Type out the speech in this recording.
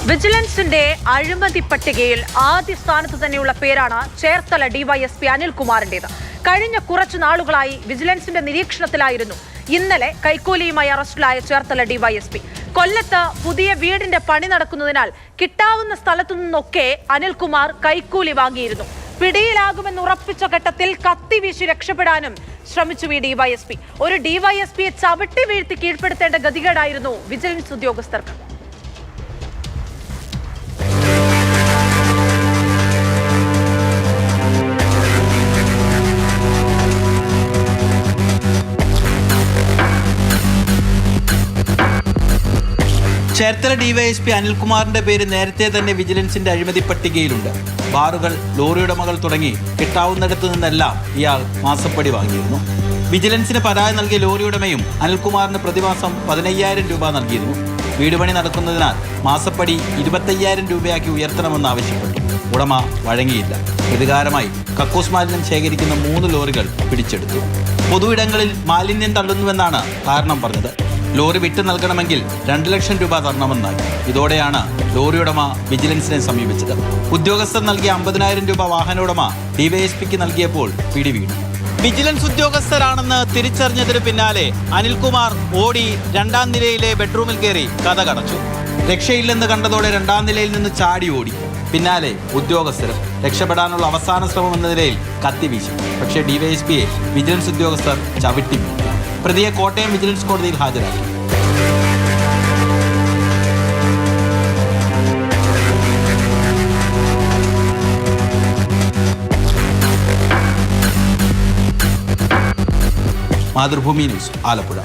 വിജിലൻസിന്റെ അഴിമതി പട്ടികയിൽ ആദ്യ സ്ഥാനത്ത് തന്നെയുള്ള പേരാണ് ചേർത്തല ഡിവൈഎസ്പി അനിൽകുമാറിന്റേത്. കഴിഞ്ഞ കുറച്ചു നാളുകളായി വിജിലൻസിന്റെ നിരീക്ഷണത്തിലായിരുന്നു. ഇന്നലെ കൈക്കൂലിയുമായി അറസ്റ്റിലായ ചേർത്തല ഡിവൈഎസ്പി. കൊല്ലത്ത് പുതിയ വീടിന്റെ പണി നടക്കുന്നതിനാൽ കിട്ടാവുന്ന സ്ഥലത്തു നിന്നൊക്കെ അനിൽകുമാർ കൈക്കൂലി വാങ്ങിയിരുന്നു. പിടിയിലാകുമെന്ന് ഉറപ്പിച്ച ഘട്ടത്തിൽ കത്തി വീശി രക്ഷപ്പെടാനും ശ്രമിച്ചു ഈ ഡിവൈഎസ്പി. ഒരു ഡിവൈഎസ്പിയെ ചവിട്ടി വീഴ്ത്തി കീഴ്പ്പെടുത്തേണ്ട ഗതികേടായിരുന്നു വിജിലൻസ് ഉദ്യോഗസ്ഥർക്ക്. ചേർത്തല ഡിവൈഎസ്പി അനിൽകുമാറിന്റെ പേര് നേരത്തെ തന്നെ വിജിലൻസിന്റെ അഴിമതി പട്ടികയിലുണ്ട്. ബാറുകൾ, ലോറി ഉടമകൾ തുടങ്ങി കിട്ടാവുന്നിടത്തു നിന്നെല്ലാം ഇയാൾ മാസപ്പടി വാങ്ങിയിരുന്നു. വിജിലൻസിന് പരാതി നൽകിയ ലോറി ഉടമയും അനിൽകുമാറിന് പ്രതിമാസം 15,000 രൂപ നൽകിയിരുന്നു. വീടുപണി നടക്കുന്നതിനാൽ മാസപ്പടി 25,000 രൂപയാക്കി ഉയർത്തണമെന്നാവശ്യപ്പെട്ടു. ഉടമ വഴങ്ങിയില്ല. പ്രതികാരമായി കക്കൂസ് മാലിന്യം ശേഖരിക്കുന്ന 3 ലോറികൾ പിടിച്ചെടുത്തു. പൊതുവിടങ്ങളിൽ മാലിന്യം തള്ളുന്നുവെന്നാണ് കാരണം പറഞ്ഞത്. ലോറി വിട്ടു നൽകണമെങ്കിൽ 2 ലക്ഷം രൂപ തരണമെന്നായി. ഇതോടെയാണ് ലോറി ഉടമ വിജിലൻസിനെ സമീപിച്ചത്. ഉദ്യോഗസ്ഥർ നൽകിയ 50,000 രൂപ വാഹന ഉടമ ഡിവൈഎസ്പിക്ക് നൽകിയപ്പോൾ പിടിവീണു. വിജിലൻസ് ഉദ്യോഗസ്ഥരാണെന്ന് തിരിച്ചറിഞ്ഞതിന് പിന്നാലെ അനിൽകുമാർ ഓടി 2ാം നിലയിലെ ബെഡ്റൂമിൽ കയറി കഥ കടച്ചു. രക്ഷയില്ലെന്ന് കണ്ടതോടെ 2ാം നിലയിൽ നിന്ന് ചാടി ഓടി. പിന്നാലെ ഉദ്യോഗസ്ഥരും രക്ഷപ്പെടാനുള്ള അവസാന ശ്രമം എന്ന നിലയിൽ കത്തിവീശി. പക്ഷേ ഡിവൈഎസ്പിയെ വിജിലൻസ് ഉദ്യോഗസ്ഥർ ചവിട്ടി. പ്രതിയെ കോട്ടയം വിജിലൻസ് കോടതിയിൽ ഹാജരാക്കി. മാതൃഭൂമി ന്യൂസ്, ആലപ്പുഴ.